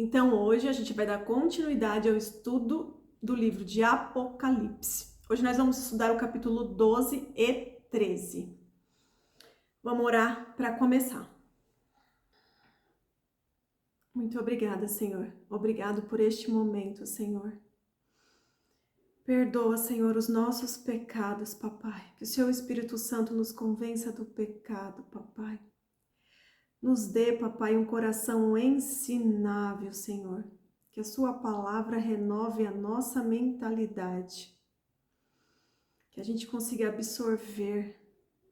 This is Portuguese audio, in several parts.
Então hoje a gente vai dar continuidade ao estudo do livro de Apocalipse. Hoje nós vamos estudar o capítulo 12 e 13. Vamos orar para começar. Muito obrigada, Senhor. Obrigado por este momento, Senhor. Perdoa, Senhor, os nossos pecados, papai. Que o Seu Espírito Santo nos convença do pecado, papai. Nos dê, papai, um coração ensinável, Senhor. Que a Sua palavra renove a nossa mentalidade. Que a gente consiga absorver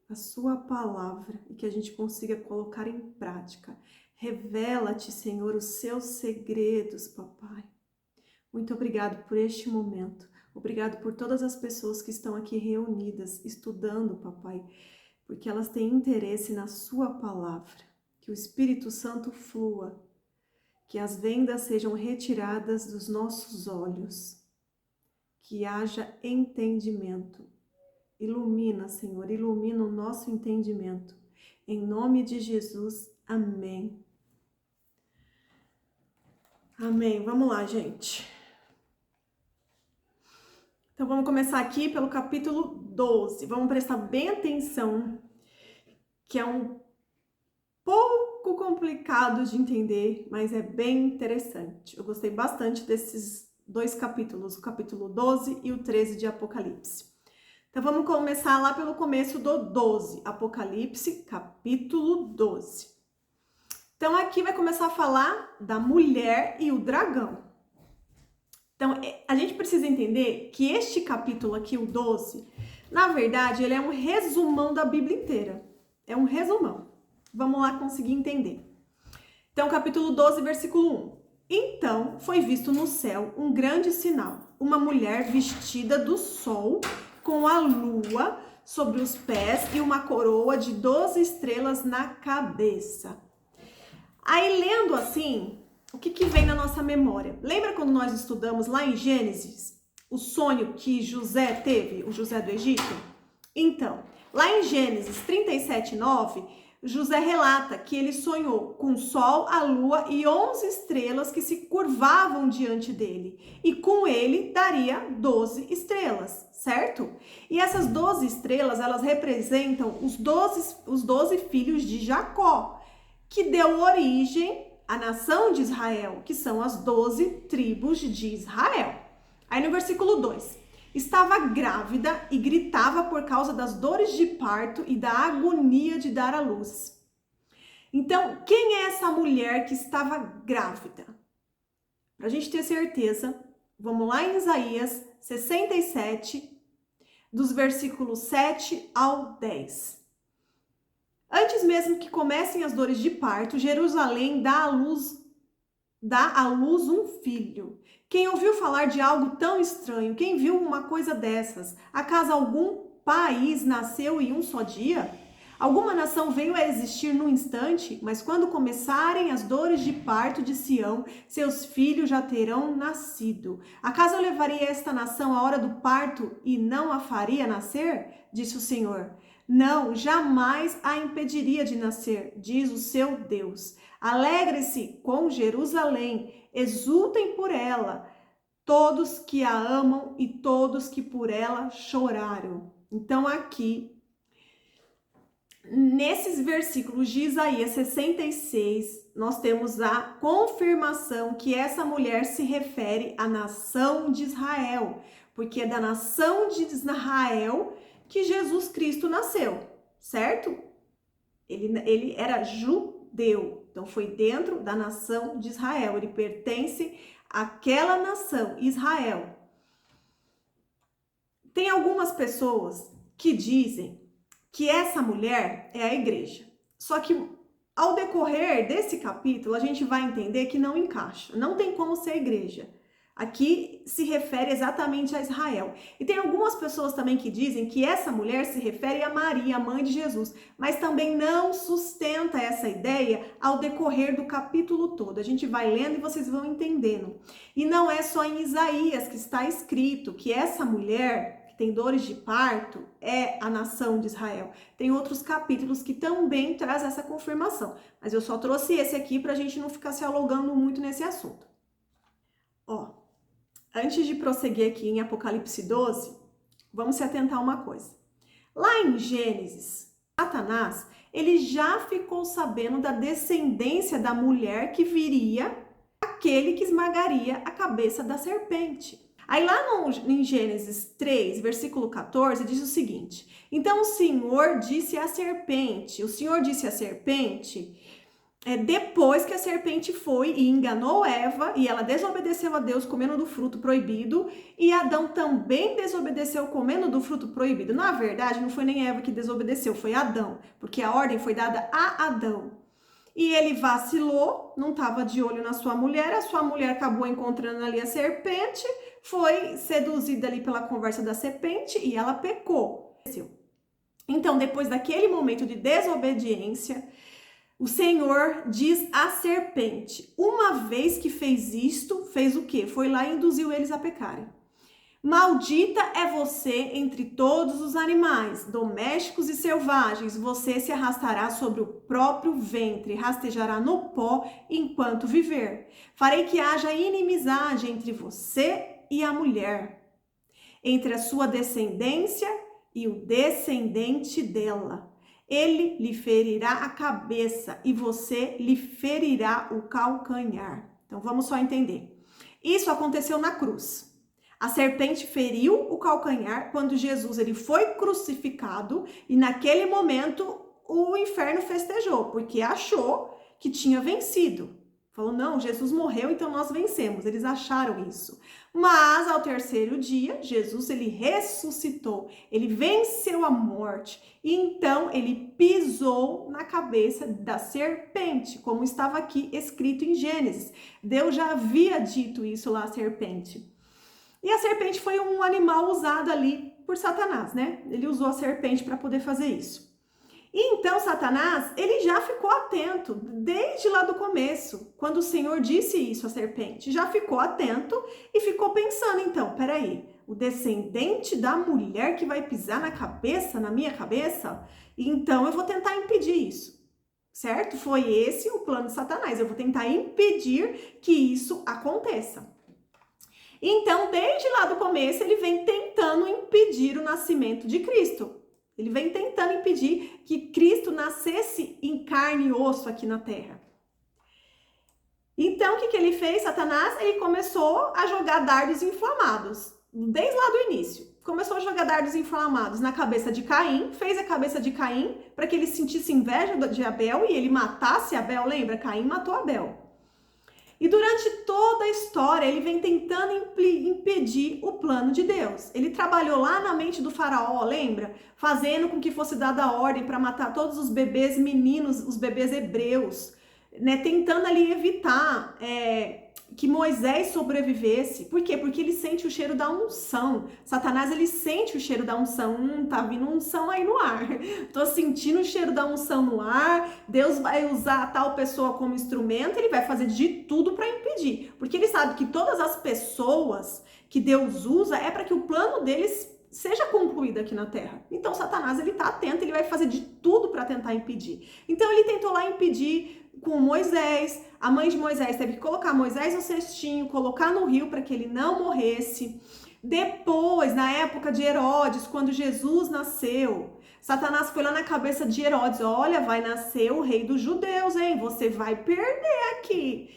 a Sua palavra e que a gente consiga colocar em prática. Revela-te, Senhor, os Seus segredos, papai. Muito obrigado por este momento. Obrigado por todas as pessoas que estão aqui reunidas, estudando, papai, porque elas têm interesse na Sua palavra. Que o Espírito Santo flua, que as vendas sejam retiradas dos nossos olhos, que haja entendimento. Ilumina, Senhor, ilumina o nosso entendimento. Em nome de Jesus, amém. Amém. Vamos lá, gente. Então vamos começar aqui pelo capítulo 12. Vamos prestar bem atenção, que é um pouco complicado de entender, mas é bem interessante. Eu gostei bastante desses dois capítulos, o capítulo 12 e o 13 de Apocalipse. Então vamos começar lá pelo começo do 12, Apocalipse, capítulo 12. Então aqui vai começar a falar da mulher e o dragão. Então a gente precisa entender que este capítulo aqui, o 12, na verdade ele é um resumão da Bíblia inteira. É um resumão. Vamos lá conseguir entender. Então, capítulo 12, versículo 1. Então, foi visto no céu um grande sinal, uma mulher vestida do sol, com a lua sobre os pés e uma coroa de 12 estrelas na cabeça. Aí, lendo assim, o que vem na nossa memória? Lembra quando nós estudamos lá em Gênesis, o sonho que José teve, o José do Egito? Então, lá em Gênesis 37:9, José relata que ele sonhou com o sol, a lua e 11 estrelas que se curvavam diante dele. E com ele daria 12 estrelas, certo? E essas 12 estrelas, elas representam os 12 filhos de Jacó, que deu origem à nação de Israel, que são as 12 tribos de Israel. Aí no versículo 2. Estava grávida e gritava por causa das dores de parto e da agonia de dar à luz. Então, quem é essa mulher que estava grávida? Para a gente ter certeza, vamos lá em Isaías 67, dos versículos 7 ao 10. Antes mesmo que comecem as dores de parto, Jerusalém dá à luz um filho. Quem ouviu falar de algo tão estranho? Quem viu uma coisa dessas? Acaso algum país nasceu em um só dia? Alguma nação veio a existir num instante? Mas quando começarem as dores de parto de Sião, seus filhos já terão nascido. Acaso eu levaria esta nação à hora do parto e não a faria nascer? Disse o Senhor. Não, jamais a impediria de nascer, diz o seu Deus. Alegre-se com Jerusalém, exultem por ela, todos que a amam e todos que por ela choraram. Então aqui, nesses versículos de Isaías 66, nós temos a confirmação que essa mulher se refere à nação de Israel, porque é da nação de Israel que Jesus Cristo nasceu, certo? Ele era judeu, então foi dentro da nação de Israel, ele pertence àquela nação, Israel. Tem algumas pessoas que dizem que essa mulher é a igreja, só que ao decorrer desse capítulo a gente vai entender que não encaixa, não tem como ser a igreja. Aqui se refere exatamente a Israel. E tem algumas pessoas também que dizem que essa mulher se refere a Maria, a mãe de Jesus, mas também não sustenta essa ideia ao decorrer do capítulo todo. A gente vai lendo e vocês vão entendendo. E não é só em Isaías que está escrito que essa mulher que tem dores de parto é a nação de Israel. Tem outros capítulos que também traz essa confirmação, mas eu só trouxe esse aqui para a gente não ficar se alongando muito nesse assunto. Ó, antes de prosseguir aqui em Apocalipse 12, vamos se atentar a uma coisa. Lá em Gênesis, Satanás, ele já ficou sabendo da descendência da mulher que viria, aquele que esmagaria a cabeça da serpente. Aí lá em Gênesis 3, versículo 14, diz o seguinte: então o Senhor disse à serpente, depois que a serpente foi e enganou Eva, e ela desobedeceu a Deus comendo do fruto proibido, e Adão também desobedeceu comendo do fruto proibido. Na verdade, não foi nem Eva que desobedeceu, foi Adão, porque a ordem foi dada a Adão. E ele vacilou, não estava de olho na sua mulher, a sua mulher acabou encontrando ali a serpente, foi seduzida ali pela conversa da serpente e ela pecou. Então, depois daquele momento de desobediência, o Senhor diz à serpente, uma vez que fez isto, fez o quê? Foi lá e induziu eles a pecarem. Maldita é você entre todos os animais, domésticos e selvagens, você se arrastará sobre o próprio ventre, rastejará no pó enquanto viver. Farei que haja inimizade entre você e a mulher, entre a sua descendência e o descendente dela. Ele lhe ferirá a cabeça e você lhe ferirá o calcanhar. Então vamos só entender. Isso aconteceu na cruz. A serpente feriu o calcanhar quando Jesus ele foi crucificado e naquele momento o inferno festejou, porque achou que tinha vencido. Falou, não, Jesus morreu, então nós vencemos. Eles acharam isso. Mas ao terceiro dia, Jesus ele ressuscitou, ele venceu a morte. E então ele pisou na cabeça da serpente, como estava aqui escrito em Gênesis. Deus já havia dito isso lá à serpente. E a serpente foi um animal usado ali por Satanás, né? Ele usou a serpente para poder fazer isso. E então Satanás, ele já ficou atento desde lá do começo, quando o Senhor disse isso à serpente. Já ficou atento e ficou pensando, então, peraí, o descendente da mulher que vai pisar na minha cabeça? Então eu vou tentar impedir isso, certo? Foi esse o plano de Satanás, eu vou tentar impedir que isso aconteça. Então, desde lá do começo, ele vem tentando impedir o nascimento de Cristo. Ele vem tentando impedir que Cristo nascesse em carne e osso aqui na terra. Então, o que ele fez, Satanás? Ele começou a jogar dardos inflamados, desde lá do início. Começou a jogar dardos inflamados na cabeça de Caim, fez a cabeça de Caim para que ele sentisse inveja de Abel e ele matasse Abel. Lembra? Caim matou Abel. E durante toda a história, ele vem tentando impedir o plano de Deus. Ele trabalhou lá na mente do faraó, lembra? Fazendo com que fosse dada a ordem para matar todos os bebês meninos, os bebês hebreus, né? Tentando ali evitar que Moisés sobrevivesse. Por quê? Porque ele sente o cheiro da unção. Satanás, ele sente o cheiro da unção. Tá vindo unção aí no ar. Tô sentindo o cheiro da unção no ar. Deus vai usar a tal pessoa como instrumento. Ele vai fazer de tudo para impedir. Porque ele sabe que todas as pessoas que Deus usa é para que o plano deles seja concluído aqui na terra. Então Satanás, ele tá atento, ele vai fazer de tudo para tentar impedir. Então ele tentou lá impedir com Moisés. A mãe de Moisés teve que colocar Moisés no cestinho, colocar no rio para que ele não morresse. Depois, na época de Herodes, quando Jesus nasceu, Satanás foi lá na cabeça de Herodes, olha, vai nascer o rei dos judeus, hein? Você vai perder aqui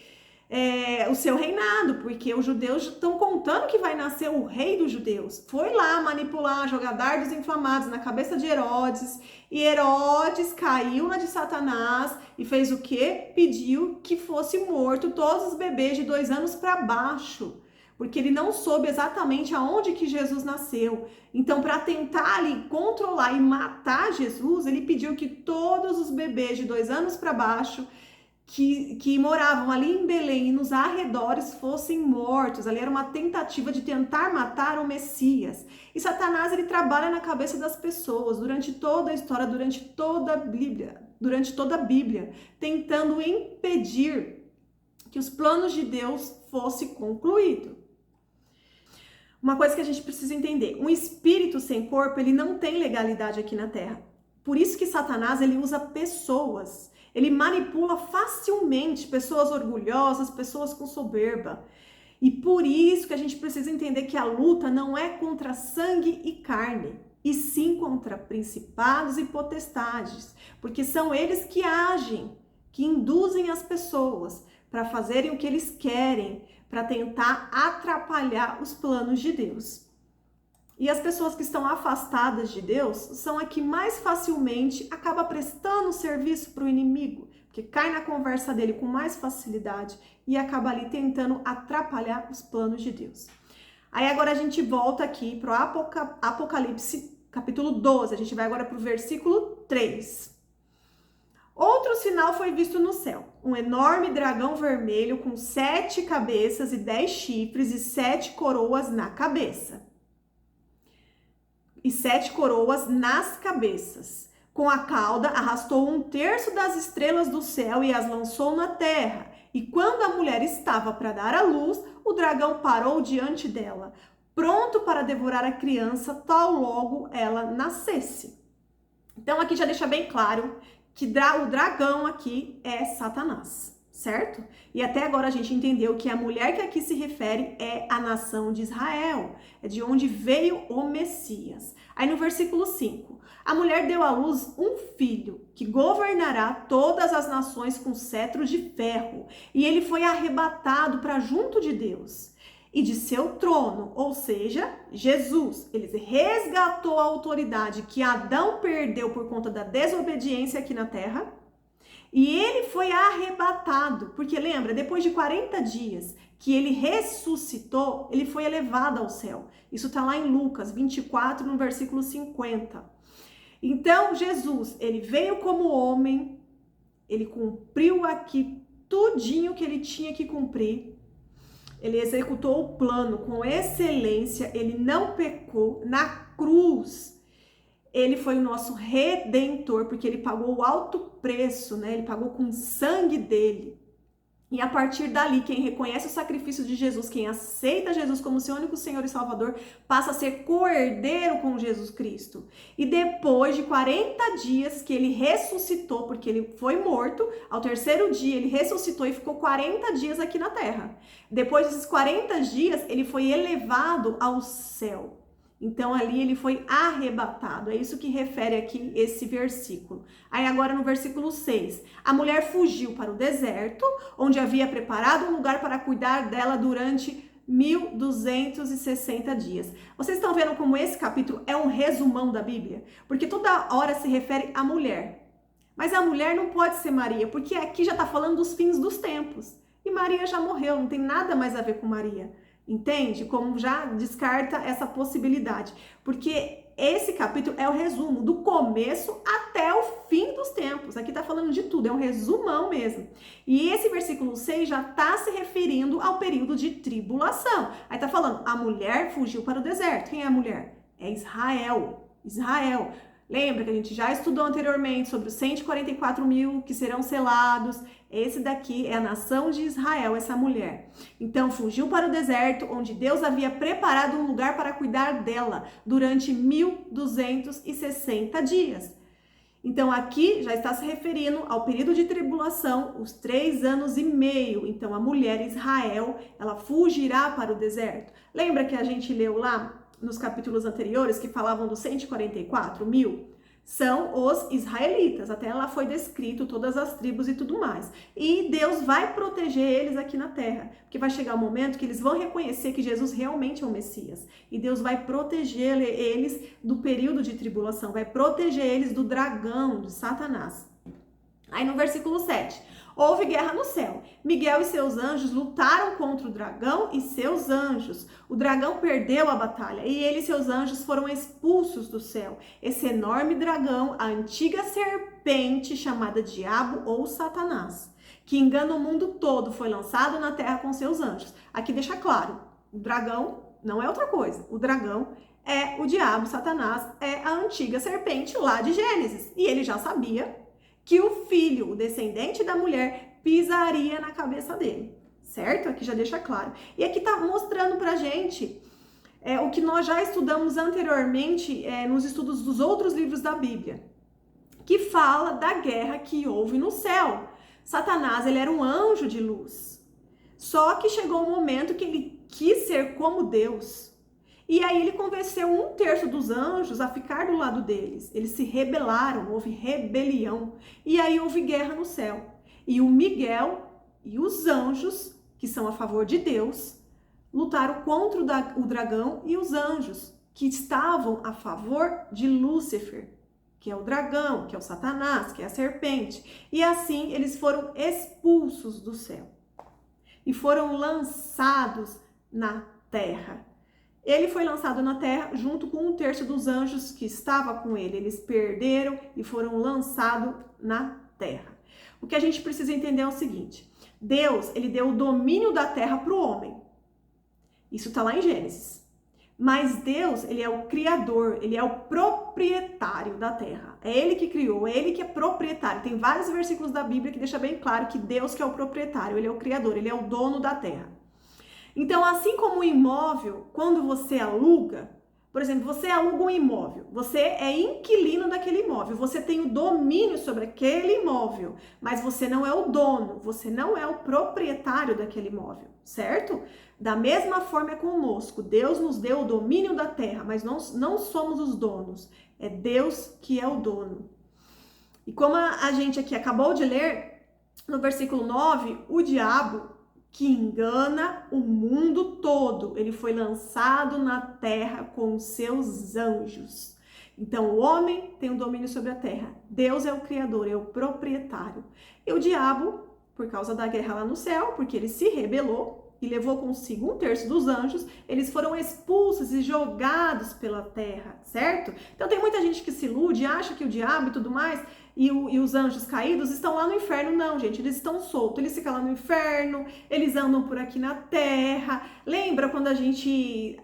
o seu reinado, porque os judeus estão contando que vai nascer o rei dos judeus. Foi lá manipular, jogar dardos inflamados na cabeça de Herodes, e Herodes caiu na de Satanás e fez o quê? Pediu que fosse morto todos os bebês de 2 anos para baixo, porque ele não soube exatamente aonde que Jesus nasceu. Então, para tentar ali controlar e matar Jesus, ele pediu que todos os bebês de 2 anos para baixo que moravam ali em Belém e nos arredores fossem mortos. Ali era uma tentativa de tentar matar o Messias. E Satanás, ele trabalha na cabeça das pessoas durante toda a história, durante toda a Bíblia, tentando impedir que os planos de Deus fossem concluídos. uma coisa que a gente precisa entender. Um espírito sem corpo, ele não tem legalidade aqui na Terra. Por isso que Satanás, ele usa pessoas. Ele manipula facilmente pessoas orgulhosas, pessoas com soberba. E por isso que a gente precisa entender que a luta não é contra sangue e carne, e sim contra principados e potestades, porque são eles que agem, que induzem as pessoas para fazerem o que eles querem, para tentar atrapalhar os planos de Deus. E as pessoas que estão afastadas de Deus são a que mais facilmente acaba prestando serviço para o inimigo, que cai na conversa dele com mais facilidade e acaba ali tentando atrapalhar os planos de Deus. Aí agora a gente volta aqui para o Apocalipse capítulo 12, a gente vai agora para o versículo 3. Outro sinal foi visto no céu, um enorme dragão vermelho com 7 cabeças e 10 chifres e 7 coroas na cabeça. E 7 coroas nas cabeças. Com a cauda, arrastou 1/3 das estrelas do céu e as lançou na terra. E quando a mulher estava para dar à luz, o dragão parou diante dela, pronto para devorar a criança, tal logo ela nascesse. Então aqui já deixa bem claro que o dragão aqui é Satanás, certo? E até agora a gente entendeu que a mulher que aqui se refere é a nação de Israel, é de onde veio o Messias. Aí no versículo 5, a mulher deu à luz um filho que governará todas as nações com cetro de ferro, e ele foi arrebatado para junto de Deus e de seu trono, ou seja, Jesus. Ele resgatou a autoridade que Adão perdeu por conta da desobediência aqui na terra. E ele foi arrebatado, porque lembra, depois de 40 dias que ele ressuscitou, ele foi elevado ao céu. Isso está lá em Lucas 24, no versículo 50. Então, Jesus, ele veio como homem, ele cumpriu aqui tudinho que ele tinha que cumprir. Ele executou o plano com excelência, ele não pecou. Na cruz, ele foi o nosso redentor, porque ele pagou o alto preço, né? Ele pagou com o sangue dele. E a partir dali, quem reconhece o sacrifício de Jesus, quem aceita Jesus como seu único Senhor e Salvador, passa a ser co-herdeiro com Jesus Cristo. E depois de 40 dias que ele ressuscitou, porque ele foi morto, ao terceiro dia ele ressuscitou e ficou 40 dias aqui na terra. Depois desses 40 dias, ele foi elevado ao céu. Então ali ele foi arrebatado, é isso que refere aqui esse versículo. Aí agora no versículo 6, a mulher fugiu para o deserto, onde havia preparado um lugar para cuidar dela durante 1260 dias. Vocês estão vendo como esse capítulo é um resumão da Bíblia? Porque toda hora se refere à mulher. Mas a mulher não pode ser Maria, porque aqui já está falando dos fins dos tempos. E Maria já morreu, não tem nada mais a ver com Maria. Entende? Como já descarta essa possibilidade. Porque esse capítulo é o resumo do começo até o fim dos tempos. Aqui tá falando de tudo, é um resumão mesmo. E esse versículo 6 já tá se referindo ao período de tribulação. Aí tá falando, a mulher fugiu para o deserto. Quem é a mulher? É Israel. Israel. Lembra que a gente já estudou anteriormente sobre os 144 mil que serão selados? Esse daqui é a nação de Israel, essa mulher. Então, fugiu para o deserto, onde Deus havia preparado um lugar para cuidar dela durante 1260 dias. Então, aqui já está se referindo ao período de tribulação, os 3 anos e meio. Então, a mulher Israel, ela fugirá para o deserto. Lembra que a gente leu lá nos capítulos anteriores que falavam dos 144 mil? São os israelitas, até lá foi descrito todas as tribos e tudo mais. E Deus vai proteger eles aqui na terra, porque vai chegar um momento que eles vão reconhecer que Jesus realmente é o Messias. E Deus vai proteger eles do período de tribulação, vai proteger eles do dragão, de Satanás. Aí no versículo 7, houve guerra no céu. Miguel e seus anjos lutaram contra o dragão e seus anjos. O dragão perdeu a batalha e ele e seus anjos foram expulsos do céu. Esse enorme dragão, a antiga serpente chamada Diabo ou Satanás, que engana o mundo todo, foi lançado na terra com seus anjos. Aqui deixa claro, o dragão não é outra coisa. O dragão é o diabo, Satanás é a antiga serpente lá de Gênesis. E ele já sabia que o filho, o descendente da mulher, pisaria na cabeça dele, certo? Aqui já deixa claro. E aqui tá mostrando pra gente o que nós já estudamos anteriormente nos estudos dos outros livros da Bíblia, que fala da guerra que houve no céu. Satanás, ele era um anjo de luz. Só que chegou um momento que ele quis ser como Deus. E aí ele convenceu 1/3 dos anjos a ficar do lado deles. Eles se rebelaram, houve rebelião. E aí houve guerra no céu. E o Miguel e os anjos, que são a favor de Deus, lutaram contra o dragão e os anjos, que estavam a favor de Lúcifer, que é o dragão, que é o Satanás, que é a serpente. E assim eles foram expulsos do céu e foram lançados na terra. Ele foi lançado na terra junto com 1/3 dos anjos que estava com ele. Eles perderam e foram lançados na terra. O que a gente precisa entender é o seguinte: Deus, ele deu o domínio da terra para o homem. Isso está lá em Gênesis. Mas Deus, ele é o criador, ele é o proprietário da terra. É ele que criou, é ele que é proprietário. Tem vários versículos da Bíblia que deixa bem claro que Deus que é o proprietário, ele é o criador, ele é o dono da terra. Então, assim como o imóvel, quando você aluga, por exemplo, você aluga um imóvel, você é inquilino daquele imóvel, você tem o domínio sobre aquele imóvel, mas você não é o dono, você não é o proprietário daquele imóvel, certo? Da mesma forma é conosco, Deus nos deu o domínio da terra, mas não somos os donos, é Deus que é o dono. E como a gente aqui acabou de ler, no versículo 9, o diabo, que engana o mundo todo, ele foi lançado na terra com os seus anjos. Então o homem tem o domínio sobre a terra, Deus é o criador, é o proprietário. E o diabo, por causa da guerra lá no céu, porque ele se rebelou e levou consigo 1/3 dos anjos, eles foram expulsos e jogados pela terra, certo? Então tem muita gente que se ilude, acha que o diabo e tudo mais, e os anjos caídos estão lá no inferno. Não, gente, eles estão soltos, eles ficam lá no inferno, eles andam por aqui na terra. Lembra quando a gente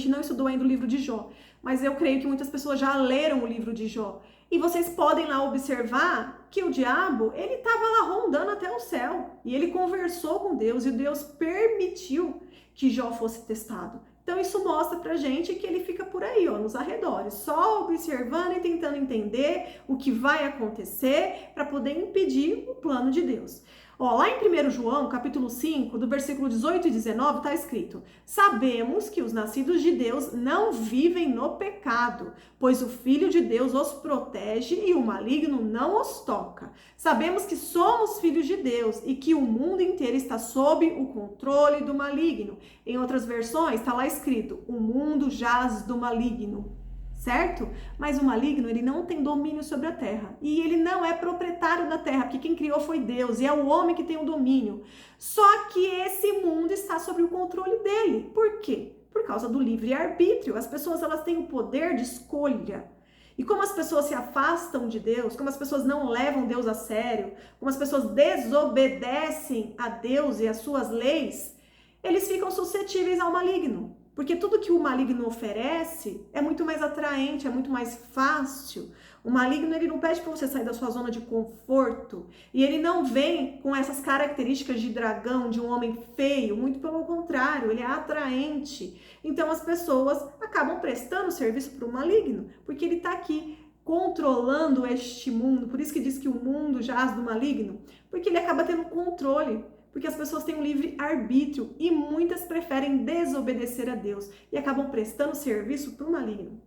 não estudou ainda o livro de Jó, mas eu creio que muitas pessoas já leram o livro de Jó. E vocês podem lá observar que o diabo, ele estava lá rondando até o céu. E ele conversou com Deus e Deus permitiu que Jó fosse testado. Então isso mostra pra gente que ele fica por aí, ó, nos arredores, só observando e tentando entender o que vai acontecer para poder impedir o plano de Deus. Ó, lá em 1 João, capítulo 5, do versículo 18 e 19, está escrito: sabemos que os nascidos de Deus não vivem no pecado, pois o Filho de Deus os protege e o maligno não os toca. Sabemos que somos filhos de Deus e que o mundo inteiro está sob o controle do maligno. Em outras versões, está lá escrito: o mundo jaz do maligno. Certo? Mas o maligno, ele não tem domínio sobre a terra. E ele não é proprietário da terra, porque quem criou foi Deus, e é o homem que tem o domínio. Só que esse mundo está sob o controle dele. Por quê? Por causa do livre-arbítrio. As pessoas, elas têm o poder de escolha. E como as pessoas se afastam de Deus, como as pessoas não levam Deus a sério, como as pessoas desobedecem a Deus e as suas leis, eles ficam suscetíveis ao maligno. Porque tudo que o maligno oferece é muito mais atraente, é muito mais fácil. O maligno, ele não pede para você sair da sua zona de conforto. E ele não vem com essas características de dragão, de um homem feio. Muito pelo contrário, ele é atraente. Então as pessoas acabam prestando serviço para o maligno, porque ele está aqui controlando este mundo. Por isso que diz que o mundo jaz do maligno, porque ele acaba tendo controle. Porque as pessoas têm um livre arbítrio e muitas preferem desobedecer a Deus e acabam prestando serviço para o maligno.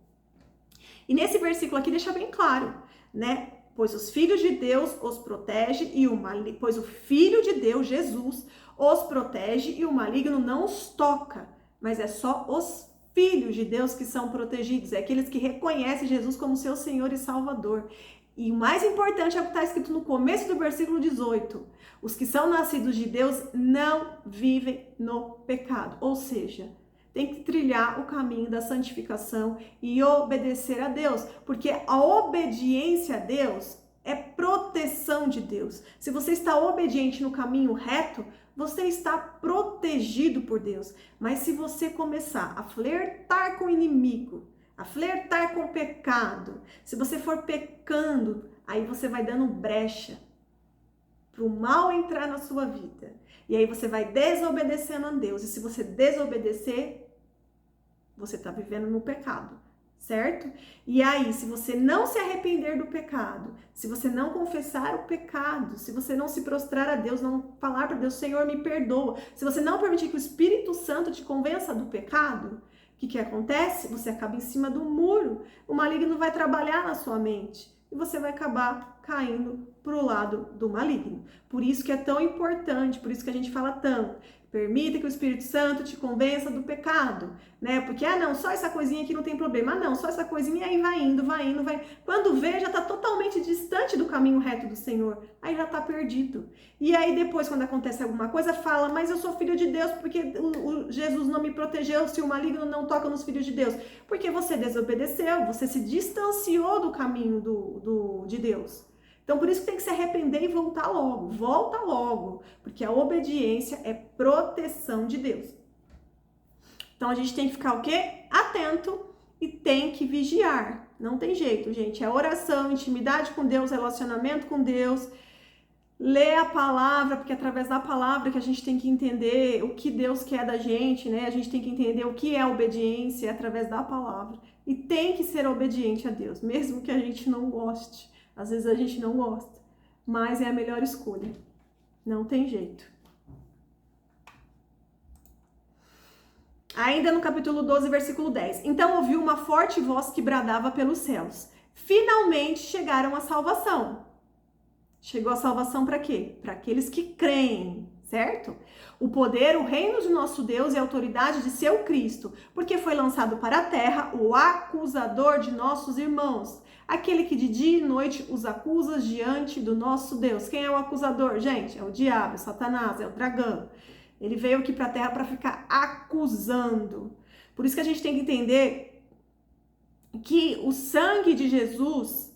E nesse versículo aqui deixa bem claro, né? Pois os filhos de Deus os protege pois o Filho de Deus, Jesus, os protege e o maligno não os toca, mas é só os filhos de Deus que são protegidos, é aqueles que reconhecem Jesus como seu Senhor e Salvador. E o mais importante é o que está escrito no começo do versículo 18. Os que são nascidos de Deus não vivem no pecado. Ou seja, tem que trilhar o caminho da santificação e obedecer a Deus. Porque a obediência a Deus é proteção de Deus. Se você está obediente no caminho reto, você está protegido por Deus. Mas se você começar a flertar com o inimigo, a flertar com o pecado, se você for pecando, aí você vai dando brecha para o mal entrar na sua vida. E aí você vai desobedecendo a Deus. E se você desobedecer, você está vivendo no pecado, certo? E aí, se você não se arrepender do pecado, se você não confessar o pecado, se você não se prostrar a Deus, não falar para Deus, Senhor, me perdoa, se você não permitir que o Espírito Santo te convença do pecado, o que acontece? Você acaba em cima do muro, o maligno vai trabalhar na sua mente e você vai acabar caindo para o lado do maligno. Por isso que é tão importante, por isso que a gente fala tanto. Permita que o Espírito Santo te convença do pecado, né? Porque, não, só essa coisinha aqui não tem problema. Não, só essa coisinha, aí vai indo, vai indo, vai. Quando vê, já tá totalmente distante do caminho reto do Senhor. Aí já tá perdido. E aí depois, quando acontece alguma coisa, fala, mas eu sou filho de Deus, porque Jesus não me protegeu, se o maligno não toca nos filhos de Deus. Porque você desobedeceu, você se distanciou do caminho de Deus. Então, por isso que tem que se arrepender e voltar logo. Volta logo, porque a obediência é proteção de Deus. Então, a gente tem que ficar o quê? Atento e tem que vigiar. Não tem jeito, gente. É oração, intimidade com Deus, relacionamento com Deus. Ler a palavra, porque é através da palavra que a gente tem que entender o que Deus quer da gente, né? A gente tem que entender o que é obediência, é através da palavra. E tem que ser obediente a Deus, mesmo que a gente não goste. Às vezes a gente não gosta, mas é a melhor escolha. Não tem jeito. Ainda no capítulo 12, versículo 10. Então ouvi uma forte voz que bradava pelos céus. Finalmente chegaram a salvação. Chegou a salvação para quê? Para aqueles que creem, certo? O poder, o reino de nosso Deus e a autoridade de seu Cristo, porque foi lançado para a terra o acusador de nossos irmãos, aquele que de dia e noite os acusa diante do nosso Deus. Quem é o acusador, gente? É o diabo, é Satanás, é o dragão. Ele veio aqui para a terra para ficar acusando. Por isso que a gente tem que entender que o sangue de Jesus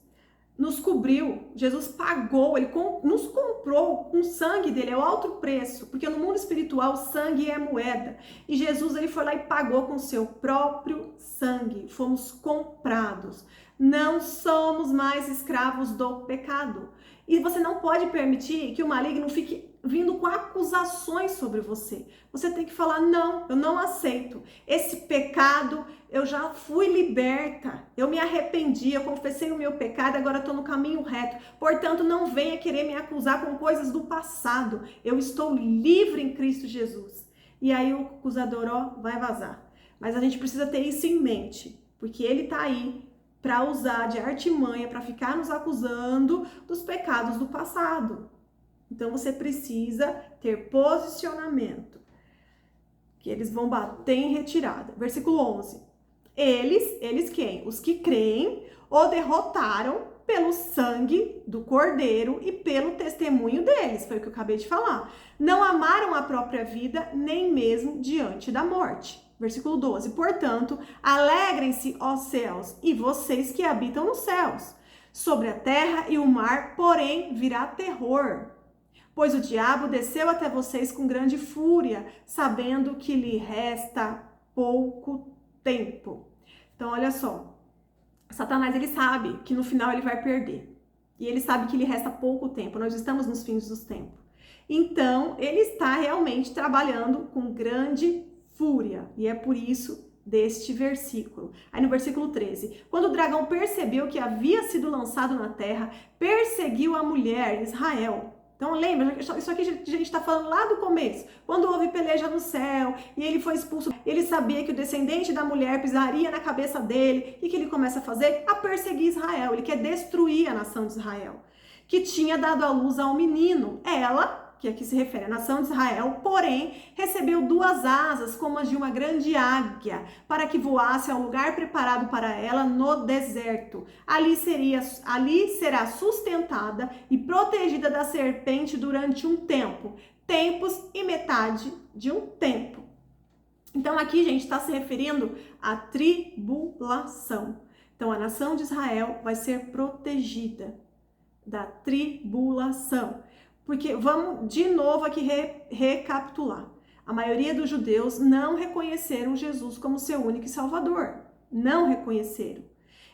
nos cobriu, Jesus pagou, ele nos comprou com o sangue dele, é o alto preço, porque no mundo espiritual sangue é moeda, e Jesus ele foi lá e pagou com o seu próprio sangue, fomos comprados, não somos mais escravos do pecado, e você não pode permitir que o maligno fique vindo com acusações sobre você. Você tem que falar, não, eu não aceito. Esse pecado, eu já fui liberta. Eu me arrependi, eu confessei o meu pecado, agora estou no caminho reto. Portanto, não venha querer me acusar com coisas do passado. Eu estou livre em Cristo Jesus. E aí o acusador, vai vazar. Mas a gente precisa ter isso em mente, porque ele está aí para usar de artimanha, para ficar nos acusando dos pecados do passado. Então, você precisa ter posicionamento, que eles vão bater em retirada. Versículo 11. Eles quem? Os que creem o derrotaram pelo sangue do Cordeiro e pelo testemunho deles. Foi o que eu acabei de falar. Não amaram a própria vida, nem mesmo diante da morte. Versículo 12. Portanto, alegrem-se, ó céus, e vocês que habitam nos céus. Sobre a terra e o mar, porém, virá terror. Pois o diabo desceu até vocês com grande fúria, sabendo que lhe resta pouco tempo. Então, olha só, Satanás ele sabe que no final ele vai perder. E ele sabe que lhe resta pouco tempo, nós estamos nos fins dos tempos. Então, ele está realmente trabalhando com grande fúria. E é por isso deste versículo. Aí no versículo 13. Quando o dragão percebeu que havia sido lançado na terra, perseguiu a mulher, Israel. Então lembra, isso aqui a gente está falando lá do começo, quando houve peleja no céu e ele foi expulso, ele sabia que o descendente da mulher pisaria na cabeça dele, e que ele começa a fazer? A perseguir Israel, ele quer destruir a nação de Israel, que tinha dado à luz a um menino. Ela, que aqui se refere à nação de Israel, porém, recebeu 2 asas como as de uma grande águia, para que voasse a um lugar preparado para ela no deserto. Ali será sustentada e protegida da serpente durante um tempo, tempos e metade de um tempo. Então aqui, gente, está se referindo à tribulação. Então a nação de Israel vai ser protegida da tribulação. Porque vamos de novo aqui recapitular. A maioria dos judeus não reconheceram Jesus como seu único e salvador. Não reconheceram.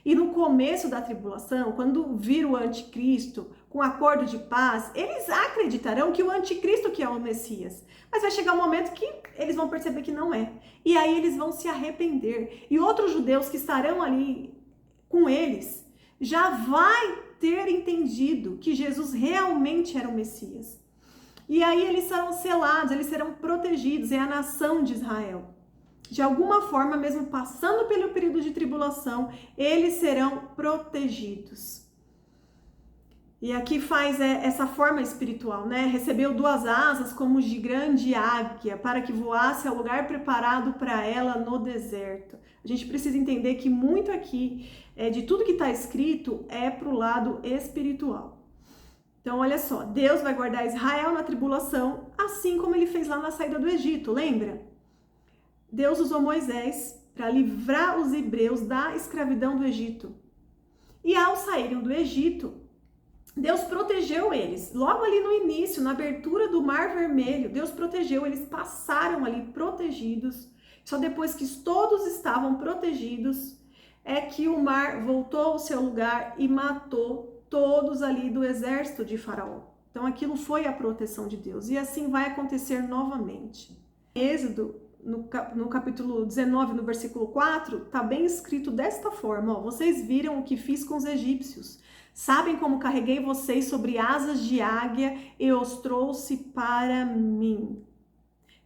E no começo da tribulação, quando vir o anticristo, com acordo de paz, eles acreditarão que o anticristo que é o Messias. Mas vai chegar um momento que eles vão perceber que não é. E aí eles vão se arrepender. E outros judeus que estarão ali com eles já vai ter entendido que Jesus realmente era o Messias. E aí eles serão selados, eles serão protegidos, é a nação de Israel. De alguma forma, mesmo passando pelo período de tribulação, eles serão protegidos. E aqui faz essa forma espiritual, né? Recebeu 2 asas como de grande águia, para que voasse ao lugar preparado para ela no deserto. A gente precisa entender que muito aqui, de tudo que está escrito, é para o lado espiritual. Então, olha só, Deus vai guardar Israel na tribulação, assim como ele fez lá na saída do Egito, lembra? Deus usou Moisés para livrar os hebreus da escravidão do Egito. E ao saírem do Egito, Deus protegeu eles. Logo ali no início, na abertura do Mar Vermelho, Deus protegeu, eles passaram ali protegidos. Só depois que todos estavam protegidos, é que o mar voltou ao seu lugar e matou todos ali do exército de Faraó. Então aquilo foi a proteção de Deus. E assim vai acontecer novamente. Êxodo, no capítulo 19, no versículo 4, está bem escrito desta forma: ó, vocês viram o que fiz com os egípcios. Sabem como carreguei vocês sobre asas de águia e os trouxe para mim.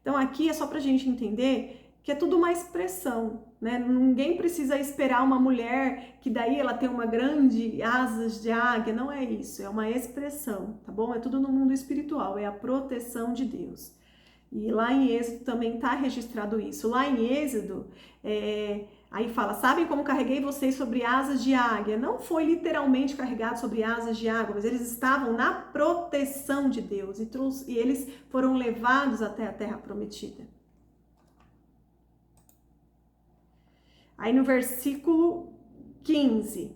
Então aqui é só para a gente entender que é tudo uma expressão, né? Ninguém precisa esperar uma mulher que daí ela tem uma grande asas de águia, não é isso, é uma expressão, tá bom? É tudo no mundo espiritual, é a proteção de Deus. E lá em Êxodo também está registrado isso. Lá em Êxodo, aí fala, sabem como carreguei vocês sobre asas de águia? Não foi literalmente carregado sobre asas de águia, mas eles estavam na proteção de Deus e eles foram levados até a terra prometida. Aí no versículo 15.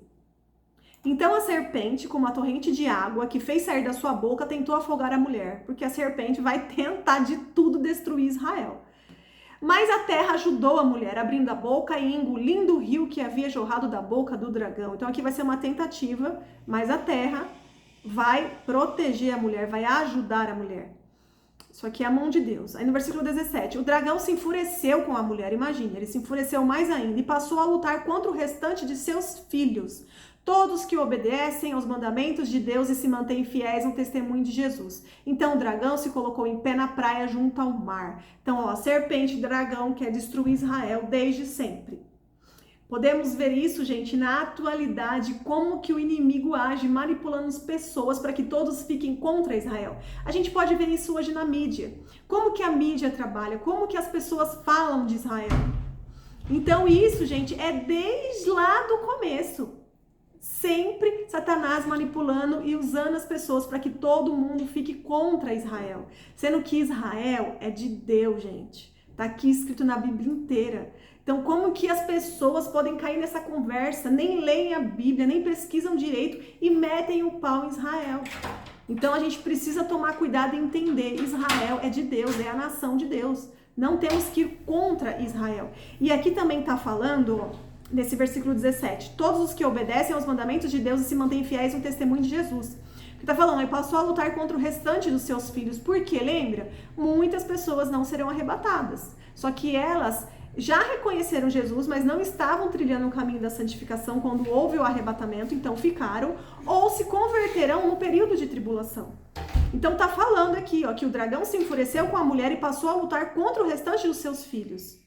Então a serpente, com uma torrente de água que fez sair da sua boca, tentou afogar a mulher, porque a serpente vai tentar de tudo destruir Israel. Mas a terra ajudou a mulher, abrindo a boca e engolindo o rio que havia jorrado da boca do dragão. Então aqui vai ser uma tentativa, mas a terra vai proteger a mulher, vai ajudar a mulher. Isso aqui é a mão de Deus. Aí no versículo 17, o dragão se enfureceu com a mulher, imagina, ele se enfureceu mais ainda e passou a lutar contra o restante de seus filhos, todos que obedecem aos mandamentos de Deus e se mantêm fiéis ao testemunho de Jesus. Então o dragão se colocou em pé na praia junto ao mar. Então, ó, a serpente e dragão quer destruir Israel desde sempre. Podemos ver isso, gente, na atualidade, como que o inimigo age manipulando as pessoas para que todos fiquem contra Israel. A gente pode ver isso hoje na mídia. Como que a mídia trabalha, como que as pessoas falam de Israel. Então isso, gente, é desde lá do começo. Sempre Satanás manipulando e usando as pessoas para que todo mundo fique contra Israel. Sendo que Israel é de Deus, gente. Tá aqui escrito na Bíblia inteira. Então, como que as pessoas podem cair nessa conversa, nem leem a Bíblia, nem pesquisam direito e metem o pau em Israel? Então, a gente precisa tomar cuidado e entender, Israel é de Deus, é a nação de Deus. Não temos que ir contra Israel. E aqui também está falando, ó, nesse versículo 17, todos os que obedecem aos mandamentos de Deus e se mantêm fiéis no testemunho de Jesus. Que está falando, ele passou a lutar contra o restante dos seus filhos. Por quê? Lembra? Muitas pessoas não serão arrebatadas. Só que elas já reconheceram Jesus, mas não estavam trilhando o caminho da santificação quando houve o arrebatamento, então ficaram, ou se converterão no período de tribulação. Então tá falando aqui, ó, que o dragão se enfureceu com a mulher e passou a lutar contra o restante dos seus filhos.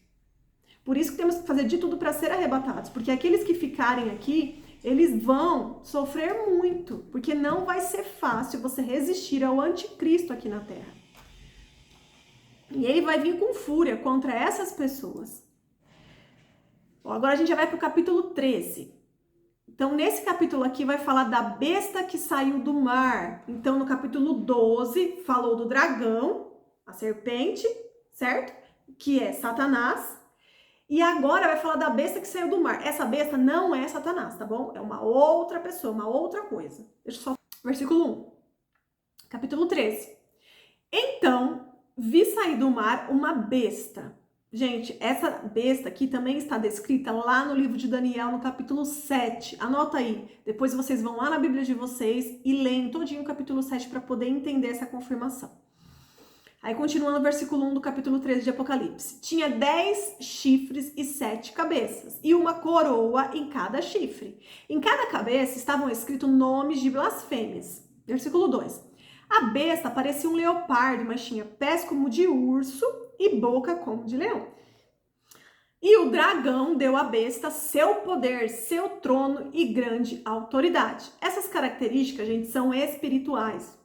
Por isso que temos que fazer de tudo para ser arrebatados, porque aqueles que ficarem aqui, eles vão sofrer muito, porque não vai ser fácil você resistir ao anticristo aqui na terra. E ele vai vir com fúria contra essas pessoas. Bom, agora a gente já vai para o capítulo 13. Então, nesse capítulo aqui vai falar da besta que saiu do mar. Então, no capítulo 12, falou do dragão, a serpente, certo? Que é Satanás. E agora vai falar da besta que saiu do mar. Essa besta não é Satanás, tá bom? É uma outra pessoa, uma outra coisa. Deixa eu só... Versículo 1. Capítulo 13. Então... vi sair do mar uma besta, Gente, essa besta aqui também está descrita lá no livro de Daniel, no capítulo 7. Anota aí. Depois vocês vão lá na Bíblia de vocês e leem todinho o capítulo 7 para poder entender essa confirmação. Aí, continuando no versículo 1 do capítulo 13 de Apocalipse. Tinha 10 chifres e 7 cabeças, e uma coroa em cada chifre. Em cada cabeça estavam escritos nomes de blasfêmias. Versículo 2. A besta parecia um leopardo, mas tinha pés como de urso e boca como de leão. E o dragão deu à besta seu poder, seu trono e grande autoridade. Essas características, gente, são espirituais.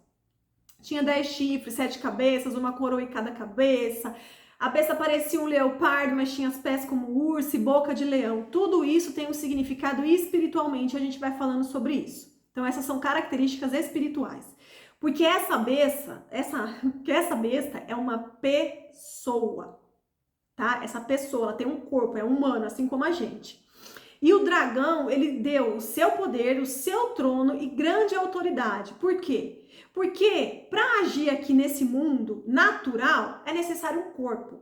Tinha 10 chifres, 7 cabeças, uma coroa em cada cabeça. A besta parecia um leopardo, mas tinha os pés como urso e boca de leão. Tudo isso tem um significado espiritualmente, a gente vai falando sobre isso. Então essas são características espirituais. Porque essa besta é uma pessoa, tá? Essa pessoa, ela tem um corpo, é humano, assim como a gente. E o dragão, ele deu o seu poder, o seu trono e grande autoridade. Por quê? Porque para agir aqui nesse mundo natural, é necessário um corpo.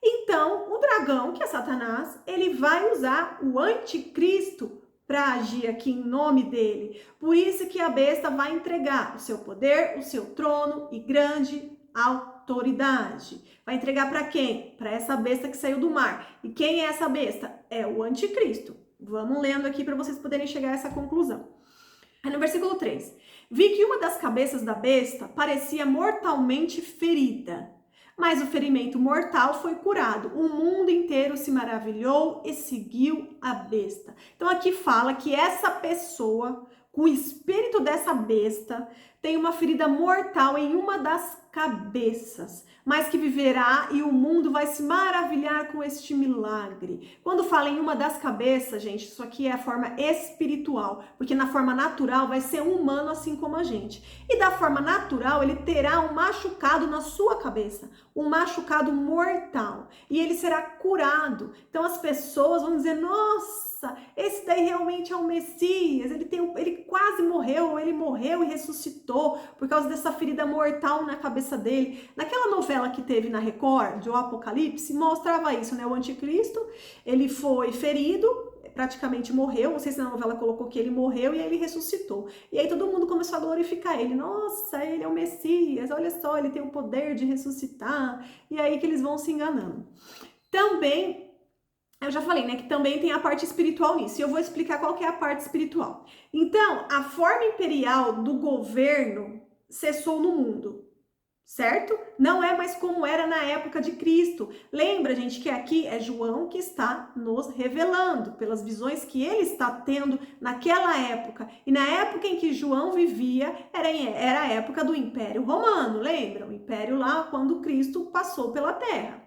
Então, o dragão, que é Satanás, ele vai usar o anticristo para agir aqui em nome dele. Por isso que a besta vai entregar o seu poder, o seu trono e grande autoridade. Vai entregar para quem? Para essa besta que saiu do mar. E quem é essa besta? É o anticristo. Vamos lendo aqui para vocês poderem chegar a essa conclusão. Aí no versículo 3. Vi que uma das cabeças da besta parecia mortalmente ferida, mas o ferimento mortal foi curado. O mundo inteiro se maravilhou e seguiu a besta. Então aqui fala que essa pessoa, com o espírito dessa besta, tem uma ferida mortal em uma das cabeças, mas que viverá e o mundo vai se maravilhar com este milagre. Quando fala em uma das cabeças, gente, isso aqui é a forma espiritual, porque na forma natural vai ser um humano assim como a gente. E da forma natural, ele terá um machucado na sua cabeça, um machucado mortal, e ele será curado. Então as pessoas vão dizer, nossa, esse daí realmente é o Messias, ele quase morreu, ele morreu e ressuscitou por causa dessa ferida mortal na cabeça dele. Naquela novela que teve na Record, de O Apocalipse, mostrava isso, né? O anticristo, ele foi ferido, praticamente morreu, não sei se na novela colocou que ele morreu e aí ele ressuscitou. E aí todo mundo começou a glorificar ele. Nossa, ele é o Messias, olha só, ele tem o poder de ressuscitar. E aí que eles vão se enganando. Também, eu já falei, né, que também tem a parte espiritual nisso. E eu vou explicar qual que é a parte espiritual. Então, a forma imperial do governo cessou no mundo. Certo? Não é mais como era na época de Cristo. Lembra, gente, que aqui é João que está nos revelando pelas visões que ele está tendo naquela época. E na época em que João vivia, era a época do Império Romano, lembra? O Império lá quando Cristo passou pela Terra.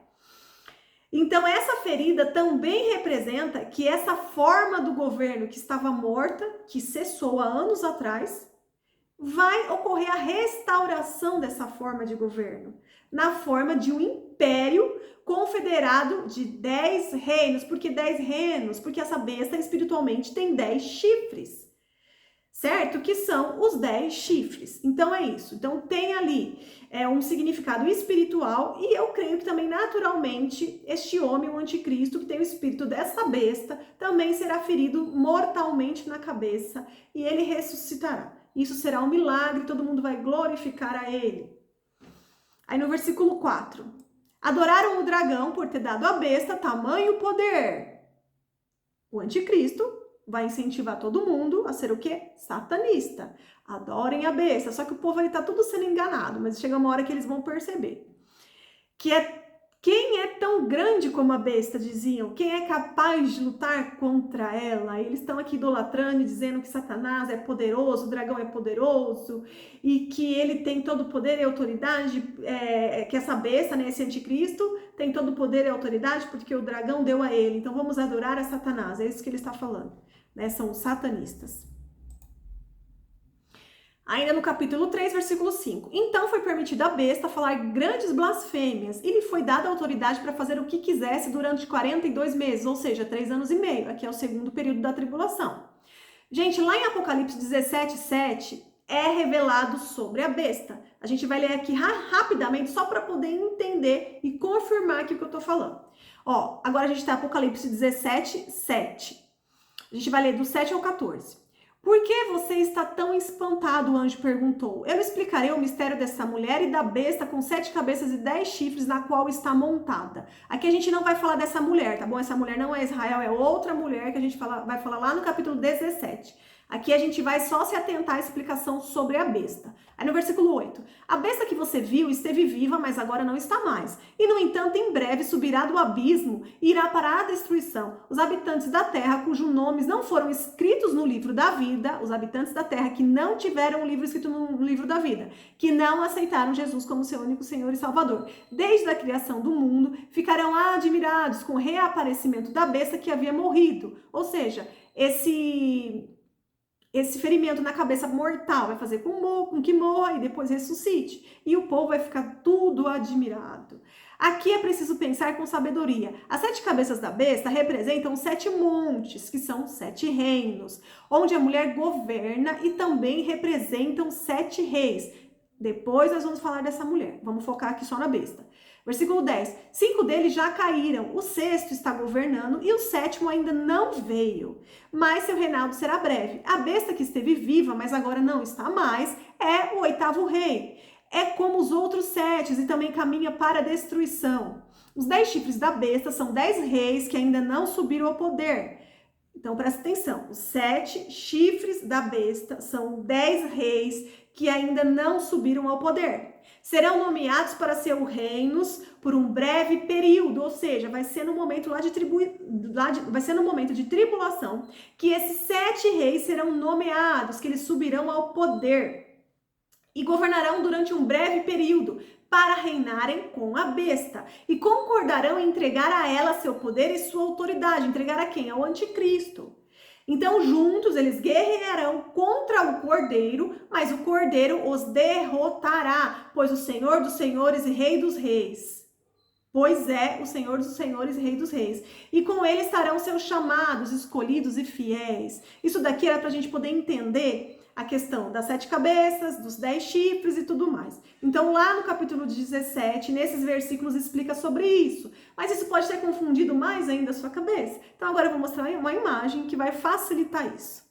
Então, essa ferida também representa que essa forma do governo que estava morta, que cessou há anos atrás, vai ocorrer a restauração dessa forma de governo, na forma de um império confederado de 10 reinos. Por que 10 reinos? Porque essa besta espiritualmente tem 10 chifres, certo? Que são os 10 chifres. Então é isso. Então tem ali um significado espiritual e eu creio que também naturalmente este homem, o anticristo, que tem o espírito dessa besta, também será ferido mortalmente na cabeça e ele ressuscitará. Isso será um milagre, todo mundo vai glorificar a ele. Aí no versículo 4. Adoraram o dragão por ter dado à besta tamanho poder. O anticristo vai incentivar todo mundo a ser o quê? Satanista. Adorem a besta. Só que o povo está tudo sendo enganado, mas chega uma hora que eles vão perceber. Quem é tão grande como a besta, diziam? Quem é capaz de lutar contra ela? Eles estão aqui idolatrando e dizendo que Satanás é poderoso, o dragão é poderoso e que ele tem todo o poder e autoridade, que essa besta, né, esse anticristo, tem todo o poder e autoridade porque o dragão deu a ele. Então vamos adorar a Satanás, é isso que ele está falando, né? São os satanistas. Ainda no capítulo 3, versículo 5. Então foi permitido à besta falar grandes blasfêmias e lhe foi dada autoridade para fazer o que quisesse durante 42 meses, ou seja, 3 anos e meio. Aqui é o segundo período da tribulação. Gente, lá em Apocalipse 17, 7, é revelado sobre a besta. A gente vai ler aqui rapidamente, só para poder entender e confirmar aqui o que eu tô falando. Ó, agora a gente tá em Apocalipse 17, 7. A gente vai ler do 7 ao 14. Por que você está tão espantado? O anjo perguntou. Eu explicarei o mistério dessa mulher e da besta com 7 cabeças e 10 chifres na qual está montada. Aqui a gente não vai falar dessa mulher, tá bom? Essa mulher não é Israel, é outra mulher que a gente vai falar lá no capítulo 17. Aqui a gente vai só se atentar à explicação sobre a besta. Aí no versículo 8. A besta que você viu esteve viva, mas agora não está mais. E no entanto, em breve subirá do abismo e irá para a destruição. Os habitantes da terra, cujos nomes não foram escritos no livro da vida, os habitantes da terra que não tiveram o livro escrito no livro da vida, que não aceitaram Jesus como seu único Senhor e Salvador, desde a criação do mundo, ficarão admirados com o reaparecimento da besta que havia morrido. Ou seja, esse ferimento na cabeça mortal vai fazer com que morra e depois ressuscite. E o povo vai ficar tudo admirado. Aqui é preciso pensar com sabedoria. As 7 cabeças da besta representam 7 montes, que são 7 reinos, onde a mulher governa, e também representam 7 reis. Depois nós vamos falar dessa mulher. Vamos focar aqui só na besta. Versículo 10. 5 deles já caíram, o 6º está governando e o 7º ainda não veio. Mas seu reinado será breve. A besta que esteve viva, mas agora não está mais, é o 8º rei. É como os outros 7 e também caminha para a destruição. Os 10 chifres da besta são 10 reis que ainda não subiram ao poder. Então presta atenção, os 7 chifres da besta são 10 reis que ainda não subiram ao poder. Serão nomeados para seus reinos por um breve período, ou seja, vai ser no momento vai ser no momento de tribulação que esses 7 reis serão nomeados, que eles subirão ao poder e governarão durante um breve período para reinarem com a besta e concordarão em entregar a ela seu poder e sua autoridade. Entregar a quem? Ao anticristo. Então, juntos, eles guerrearão contra o Cordeiro, mas o Cordeiro os derrotará, pois o Senhor dos Senhores e Rei dos Reis. Pois é o Senhor dos Senhores e Rei dos Reis. E com ele estarão seus chamados, escolhidos e fiéis. Isso daqui era para a gente poder entender a questão das 7 cabeças, dos 10 chifres e tudo mais. Então, lá no capítulo 17, nesses versículos, explica sobre isso. Mas isso pode ter confundido mais ainda a sua cabeça. Então, agora eu vou mostrar uma imagem que vai facilitar isso.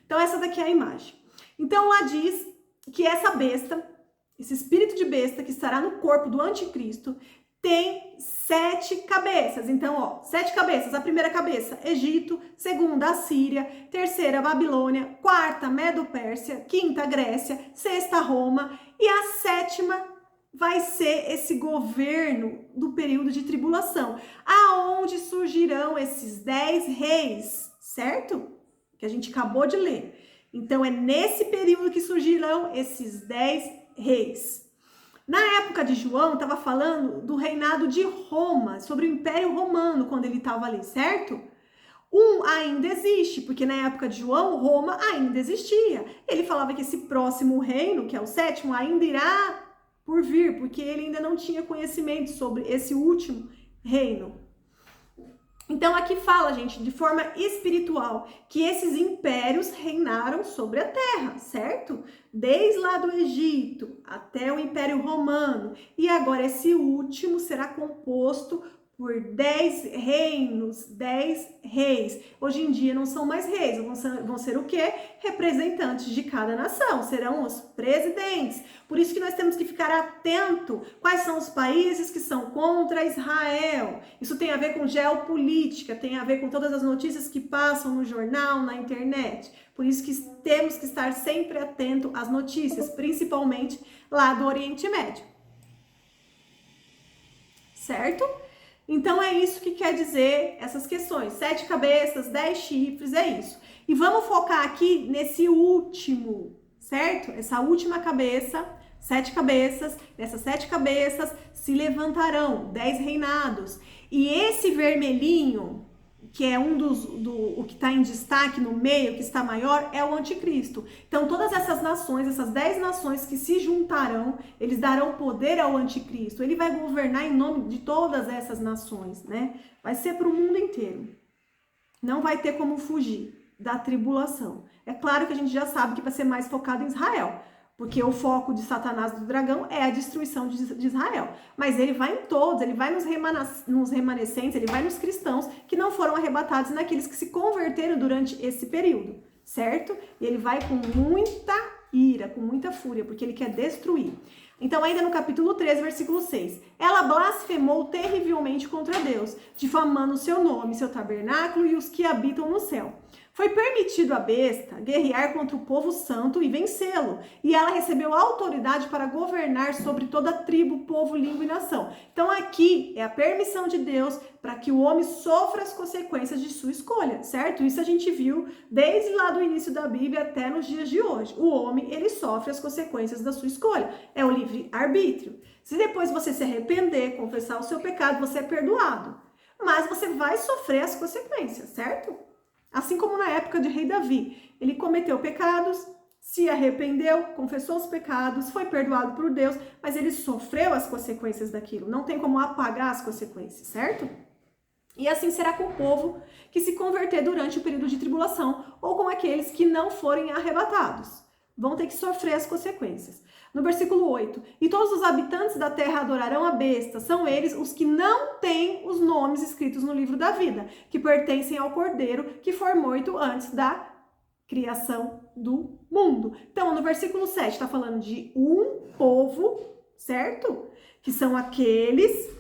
Então, essa daqui é a imagem. Então, lá diz que essa besta, esse espírito de besta que estará no corpo do anticristo, tem 7 cabeças. Então, ó, 7 cabeças. A primeira cabeça, Egito. Segunda, Assíria. Terceira, Babilônia. Quarta, Medo-Pérsia. Quinta, Grécia. Sexta, Roma. E a 7ª vai ser esse governo do período de tribulação, aonde surgirão esses 10 reis, certo? Que a gente acabou de ler. Então, é nesse período que surgirão esses 10 reis. Na época de João, estava falando do reinado de Roma, sobre o Império Romano, quando ele estava ali, certo? Ainda existe, porque na época de João, Roma ainda existia. Ele falava que esse próximo reino, que é o 7º, ainda irá por vir, porque ele ainda não tinha conhecimento sobre esse último reino. Então aqui fala, gente, de forma espiritual, que esses impérios reinaram sobre a terra, certo? Desde lá do Egito até o Império Romano. E agora esse último será composto por 10 reinos, 10 reis. Hoje em dia não são mais reis, vão ser o quê? Representantes de cada nação, serão os presidentes. Por isso que nós temos que ficar atento quais são os países que são contra Israel. Isso tem a ver com geopolítica, tem a ver com todas as notícias que passam no jornal, na internet. Por isso que temos que estar sempre atento às notícias, principalmente lá do Oriente Médio. Certo? Então, é isso que quer dizer essas questões. 7 cabeças, 10 chifres, é isso. E vamos focar aqui nesse último, certo? Essa última cabeça, 7 cabeças. Dessas 7 cabeças se levantarão 10 reinados. E esse vermelhinho, que é o que está em destaque no meio, que está maior, é o anticristo. Então, todas essas nações, essas 10 nações que se juntarão, eles darão poder ao anticristo. Ele vai governar em nome de todas essas nações, né? Vai ser para o mundo inteiro. Não vai ter como fugir. da tribulação. É claro que a gente já sabe que vai ser mais focado em Israel, porque o foco de Satanás do dragão é a destruição de Israel. Mas ele vai em todos, ele vai nos remanescentes, ele vai nos cristãos que não foram arrebatados, naqueles que se converteram durante esse período, certo? E ele vai com muita ira, com muita fúria, porque ele quer destruir. Então, ainda no capítulo 13, versículo 6, ela blasfemou terrivelmente contra Deus, difamando o seu nome, seu tabernáculo e os que habitam no céu. Foi permitido à besta guerrear contra o povo santo e vencê-lo, e ela recebeu autoridade para governar sobre toda tribo, povo, língua e nação. Então aqui é a permissão de Deus para que o homem sofra as consequências de sua escolha, certo? Isso a gente viu desde lá do início da Bíblia até nos dias de hoje. O homem, ele sofre as consequências da sua escolha. É o livre-arbítrio. Se depois você se arrepender, confessar o seu pecado, você é perdoado. Mas você vai sofrer as consequências, certo? Assim como na época de rei Davi, ele cometeu pecados, se arrependeu, confessou os pecados, foi perdoado por Deus, mas ele sofreu as consequências daquilo. Não tem como apagar as consequências, certo? E assim será com o povo que se converter durante o período de tribulação, ou com aqueles que não forem arrebatados. Vão ter que sofrer as consequências. No versículo 8, e todos os habitantes da terra adorarão a besta, são eles os que não têm os nomes escritos no livro da vida, que pertencem ao Cordeiro, que foi morto antes da criação do mundo. Então, no versículo 7, está falando de um povo, certo? Que são aqueles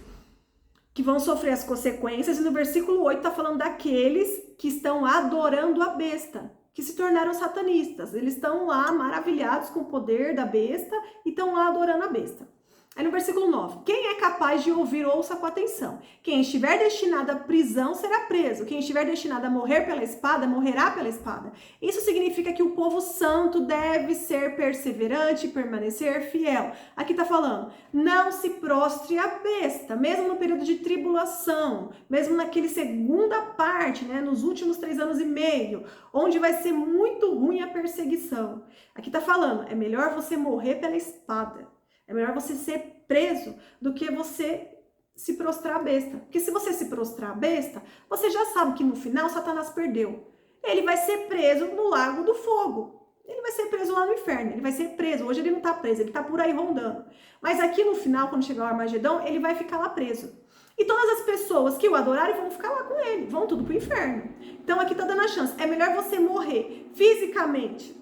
que vão sofrer as consequências, e no versículo 8 está falando daqueles que estão adorando a besta, que se tornaram satanistas. Eles estão lá maravilhados com o poder da besta e estão lá adorando a besta. Aí no versículo 9, quem é capaz de ouvir, ouça com atenção. Quem estiver destinado à prisão será preso. Quem estiver destinado a morrer pela espada, morrerá pela espada. Isso significa que o povo santo deve ser perseverante e permanecer fiel. Aqui está falando, não se prostre à besta, mesmo no período de tribulação, mesmo naquele segunda parte, né, nos últimos 3 anos e meio, onde vai ser muito ruim a perseguição. Aqui está falando, é melhor você morrer pela espada. É melhor você ser preso do que você se prostrar à besta. Porque se você se prostrar à besta, você já sabe que no final Satanás perdeu. Ele vai ser preso no lago do fogo. Ele vai ser preso lá no inferno. Ele vai ser preso. Hoje ele não está preso, ele está por aí rondando. Mas aqui no final, quando chegar o Armagedão, ele vai ficar lá preso. E todas as pessoas que o adorarem vão ficar lá com ele. Vão tudo pro inferno. Então aqui está dando a chance. É melhor você morrer fisicamente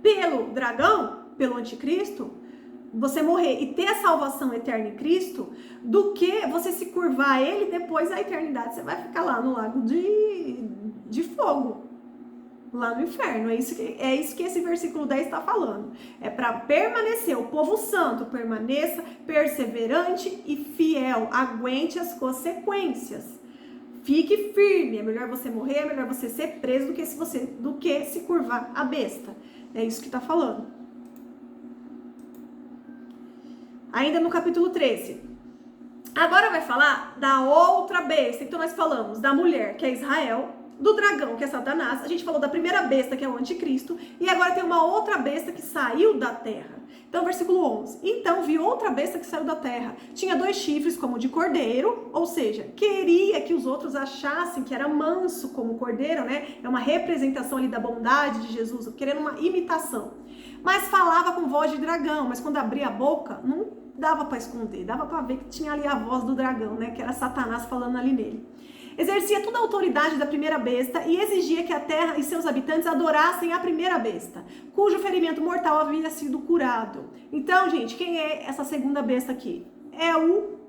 pelo dragão, pelo anticristo, você morrer e ter a salvação eterna em Cristo, do que você se curvar a ele, depois da eternidade você vai ficar lá no lago de fogo, lá no inferno. É isso que esse versículo 10 está falando. É para permanecer, o povo santo permaneça perseverante e fiel, aguente as consequências. Fique firme, é melhor você morrer, é melhor você ser preso do que se curvar a besta. É isso que está falando. Ainda no capítulo 13. Agora vai falar da outra besta. Então nós falamos da mulher, que é Israel, do dragão, que é Satanás. A gente falou da primeira besta, que é o anticristo. E agora tem uma outra besta que saiu da terra. Então, versículo 11. Então vi outra besta que saiu da terra. Tinha 2 chifres como de cordeiro, ou seja, queria que os outros achassem que era manso como cordeiro, né? É uma representação ali da bondade de Jesus, querendo uma imitação. Mas falava com voz de dragão, mas quando abria a boca, não dava para esconder, dava para ver que tinha ali a voz do dragão, né? Que era Satanás falando ali nele. Exercia toda a autoridade da primeira besta e exigia que a terra e seus habitantes adorassem a primeira besta, cujo ferimento mortal havia sido curado. Então, gente, quem é essa segunda besta aqui? É o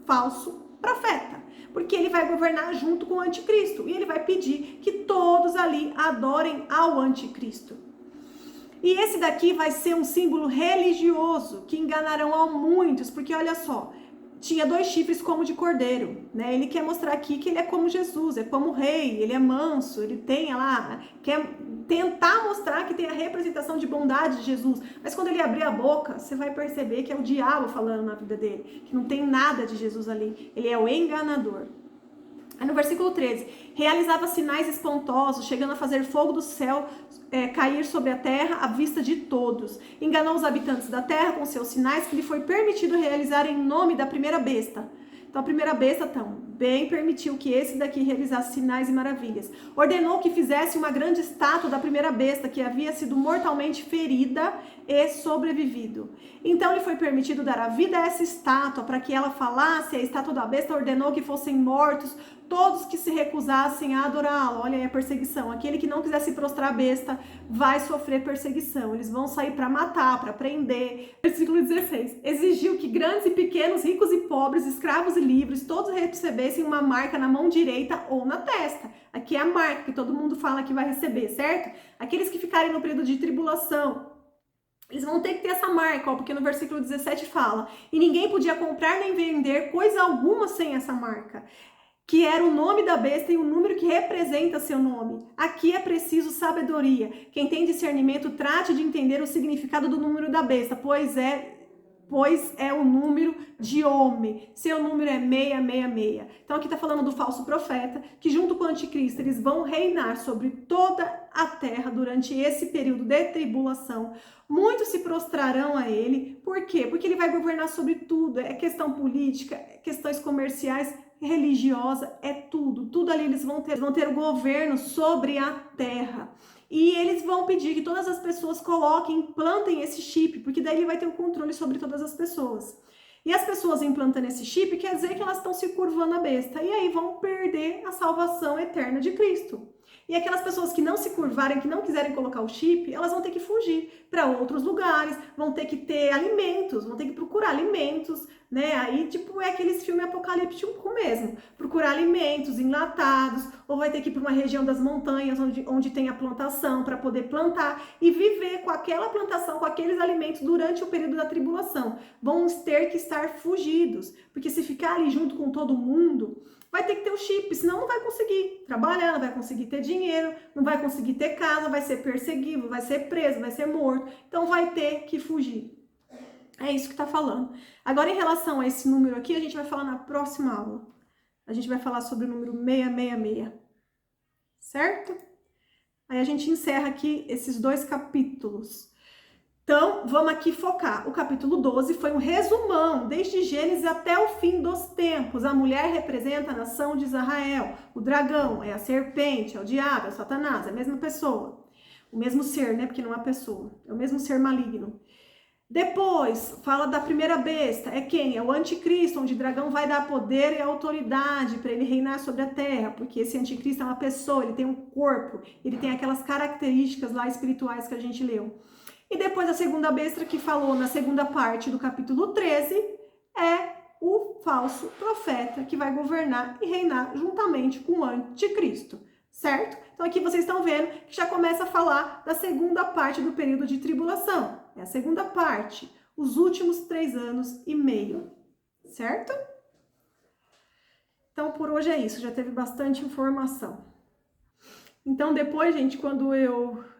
falso profeta, porque ele vai governar junto com o anticristo e ele vai pedir que todos ali adorem ao anticristo. E esse daqui vai ser um símbolo religioso que enganarão a muitos, porque olha só, tinha 2 chifres como de cordeiro, né? Ele quer mostrar aqui que ele é como Jesus, é como rei, ele é manso, ele tem lá, quer tentar mostrar que tem a representação de bondade de Jesus. Mas quando ele abrir a boca, você vai perceber que é o diabo falando na vida dele, que não tem nada de Jesus ali, ele é o enganador. Aí no versículo 13, realizava sinais espantosos, chegando a fazer fogo do céu cair sobre a terra à vista de todos. Enganou os habitantes da terra com seus sinais que lhe foi permitido realizar em nome da primeira besta. Então a primeira besta, também permitiu que esse daqui realizasse sinais e maravilhas. Ordenou que fizesse uma grande estátua da primeira besta que havia sido mortalmente ferida e sobrevivido. Então lhe foi permitido dar a vida a essa estátua para que ela falasse. A estátua da besta ordenou que fossem mortos todos que se recusassem a adorá-lo. Olha aí a perseguição. Aquele que não quiser se prostrar à besta vai sofrer perseguição. Eles vão sair para matar, para prender. Versículo 16. Exigiu que grandes e pequenos, ricos e pobres, escravos e livres, todos recebessem uma marca na mão direita ou na testa. Aqui é a marca que todo mundo fala que vai receber, certo? Aqueles que ficarem no período de tribulação, eles vão ter que ter essa marca, ó, porque no versículo 17 fala: e ninguém podia comprar nem vender coisa alguma sem essa marca, que era o nome da besta e o número que representa seu nome. Aqui é preciso sabedoria. Quem tem discernimento, trate de entender o significado do número da besta, pois é o número de homem. Seu número é 666. Então aqui está falando do falso profeta, que junto com o anticristo, eles vão reinar sobre toda a terra durante esse período de tribulação. Muitos se prostrarão a ele. Por quê? Porque ele vai governar sobre tudo. É questão política, é questões comerciais, religiosa, é tudo ali eles vão ter o governo sobre a terra. E eles vão pedir que todas as pessoas implantem esse chip, porque daí ele vai ter o controle sobre todas as pessoas. E as pessoas implantando esse chip quer dizer que elas estão se curvando à besta, e aí vão perder a salvação eterna de Cristo. E aquelas pessoas que não se curvarem, que não quiserem colocar o chip, elas vão ter que fugir para outros lugares, vão ter que ter alimentos, vão ter que procurar alimentos, né? Aí, tipo, é aqueles filmes apocalípticos mesmo. Procurar alimentos enlatados, ou vai ter que ir para uma região das montanhas onde tem a plantação para poder plantar e viver com aquela plantação, com aqueles alimentos durante o período da tribulação. Vão ter que estar fugidos, porque se ficar ali junto com todo mundo, vai ter que ter o chip, senão não vai conseguir trabalhar, não vai conseguir ter dinheiro, não vai conseguir ter casa, vai ser perseguido, vai ser preso, vai ser morto. Então vai ter que fugir. É isso que está falando. Agora, em relação a esse número aqui, a gente vai falar na próxima aula. A gente vai falar sobre o número 666. Certo? Aí a gente encerra aqui esses 2 capítulos. Então, vamos aqui focar. O capítulo 12 foi um resumão, desde Gênesis até o fim dos tempos. A mulher representa a nação de Israel. O dragão é a serpente, é o diabo, é o Satanás, é a mesma pessoa. O mesmo ser, né? Porque não é pessoa. É o mesmo ser maligno. Depois, fala da primeira besta. É quem? É o anticristo, onde o dragão vai dar poder e autoridade para ele reinar sobre a terra, porque esse anticristo é uma pessoa, ele tem um corpo, ele tem aquelas características lá espirituais que a gente leu. E depois a segunda besta que falou na segunda parte do capítulo 13 é o falso profeta que vai governar e reinar juntamente com o anticristo, certo? Então aqui vocês estão vendo que já começa a falar da segunda parte do período de tribulação. É a segunda parte, os últimos 3 anos e meio, certo? Então por hoje é isso, já teve bastante informação. Então depois, gente, quando eu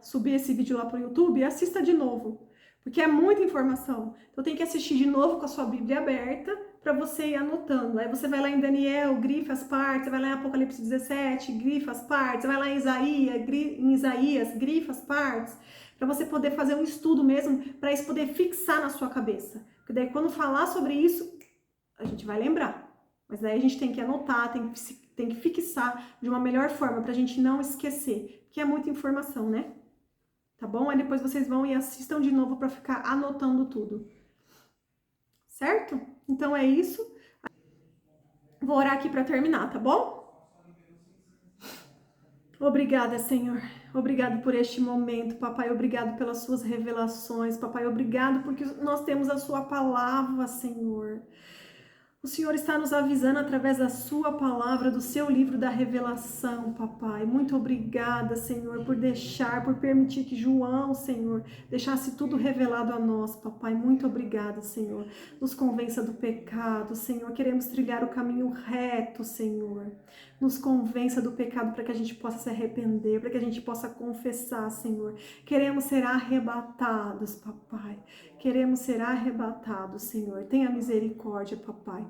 subir esse vídeo lá para o YouTube, assista de novo, porque é muita informação. Então tem que assistir de novo com a sua Bíblia aberta para você ir anotando. Aí você vai lá em Daniel, grifa as partes, vai lá em Apocalipse 17, grifa as partes, vai lá em Isaías, grifa as partes, para você poder fazer um estudo mesmo, para isso poder fixar na sua cabeça. Porque daí quando falar sobre isso, a gente vai lembrar. Mas daí a gente tem que anotar, tem que fixar de uma melhor forma para a gente não esquecer. Que é muita informação, né? Tá bom? Aí depois vocês vão e assistam de novo para ficar anotando tudo. Certo? Então é isso. Vou orar aqui para terminar, tá bom? Obrigada, Senhor. Obrigado por este momento, papai. Obrigado pelas suas revelações, papai. Obrigado porque nós temos a sua palavra, Senhor. O Senhor está nos avisando através da sua palavra, do seu livro da revelação, papai. Muito obrigada, Senhor, por permitir que João, Senhor, deixasse tudo revelado a nós, papai. Muito obrigada, Senhor. Nos convença do pecado, Senhor. Queremos trilhar o caminho reto, Senhor. Nos convença do pecado para que a gente possa se arrepender, para que a gente possa confessar, Senhor. Queremos ser arrebatados, papai. Queremos ser arrebatados, Senhor. Tenha misericórdia, papai.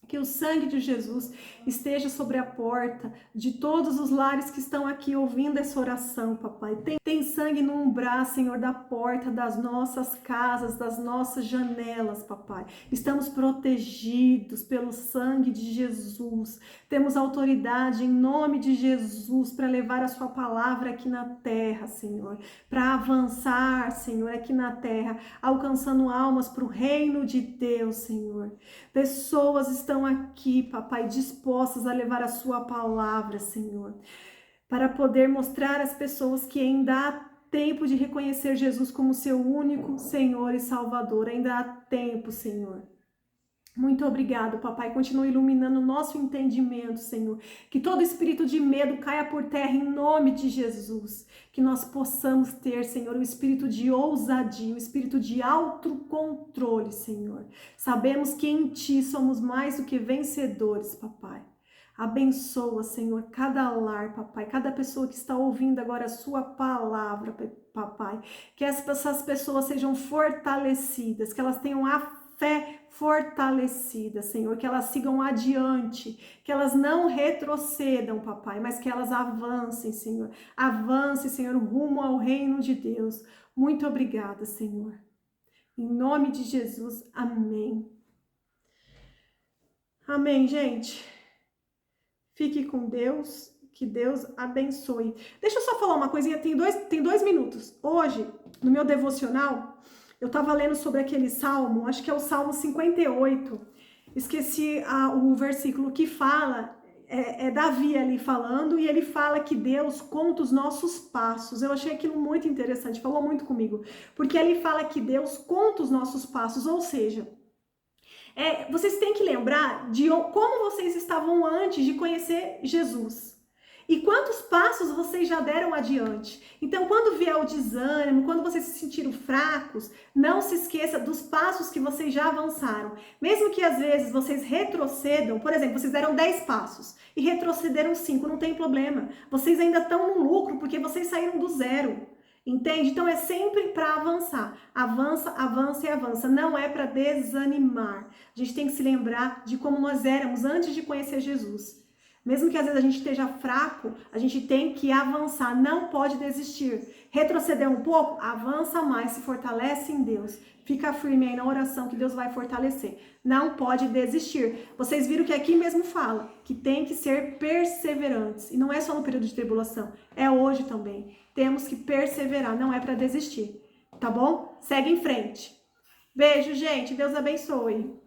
Que o sangue de Jesus esteja sobre a porta de todos os lares que estão aqui ouvindo essa oração, papai. Tem sangue no umbral, Senhor, da porta das nossas casas, das nossas janelas, papai. Estamos protegidos pelo sangue de Jesus. Temos autoridade em nome de Jesus para levar a sua palavra aqui na terra, Senhor. Para avançar, Senhor, aqui na terra, alcançando almas para o reino de Deus, Senhor. Pessoas estão aqui, papai, dispostas a levar a sua palavra, Senhor, para poder mostrar às pessoas que ainda há tempo de reconhecer Jesus como seu único Senhor e Salvador. Ainda há tempo, Senhor. Muito obrigado, papai. Continue iluminando o nosso entendimento, Senhor. Que todo espírito de medo caia por terra em nome de Jesus. Que nós possamos ter, Senhor, o espírito de ousadia, o espírito de autocontrole, Senhor. Sabemos que em Ti somos mais do que vencedores, papai. Abençoa, Senhor, cada lar, papai, cada pessoa que está ouvindo agora a sua palavra, papai. Que essas pessoas sejam fortalecidas, que elas tenham a fé fortalecida, Senhor, que elas sigam adiante, que elas não retrocedam, papai, mas que elas avancem, Senhor. Avance, Senhor, rumo ao reino de Deus. Muito obrigada, Senhor. Em nome de Jesus, amém. Amém, gente. Fique com Deus, que Deus abençoe. Deixa eu só falar uma coisinha, tem dois minutos. Hoje, no meu devocional, eu estava lendo sobre aquele salmo, acho que é o Salmo 58, esqueci o versículo que fala, é Davi ali falando, e ele fala que Deus conta os nossos passos. Eu achei aquilo muito interessante, falou muito comigo, porque ele fala que Deus conta os nossos passos, ou seja, vocês têm que lembrar de como vocês estavam antes de conhecer Jesus. E quantos passos vocês já deram adiante? Então, quando vier o desânimo, quando vocês se sentirem fracos, não se esqueça dos passos que vocês já avançaram. Mesmo que às vezes vocês retrocedam, por exemplo, vocês deram 10 passos e retrocederam 5, não tem problema. Vocês ainda estão no lucro porque vocês saíram do zero. Entende? Então é sempre para avançar. Avança, avança e avança. Não é para desanimar. A gente tem que se lembrar de como nós éramos antes de conhecer Jesus. Mesmo que às vezes a gente esteja fraco, a gente tem que avançar, não pode desistir. Retroceder um pouco, avança mais, se fortalece em Deus. Fica firme aí na oração que Deus vai fortalecer. Não pode desistir. Vocês viram que aqui mesmo fala que tem que ser perseverantes. E não é só no período de tribulação, é hoje também. Temos que perseverar, não é para desistir. Tá bom? Segue em frente. Beijo, gente. Deus abençoe.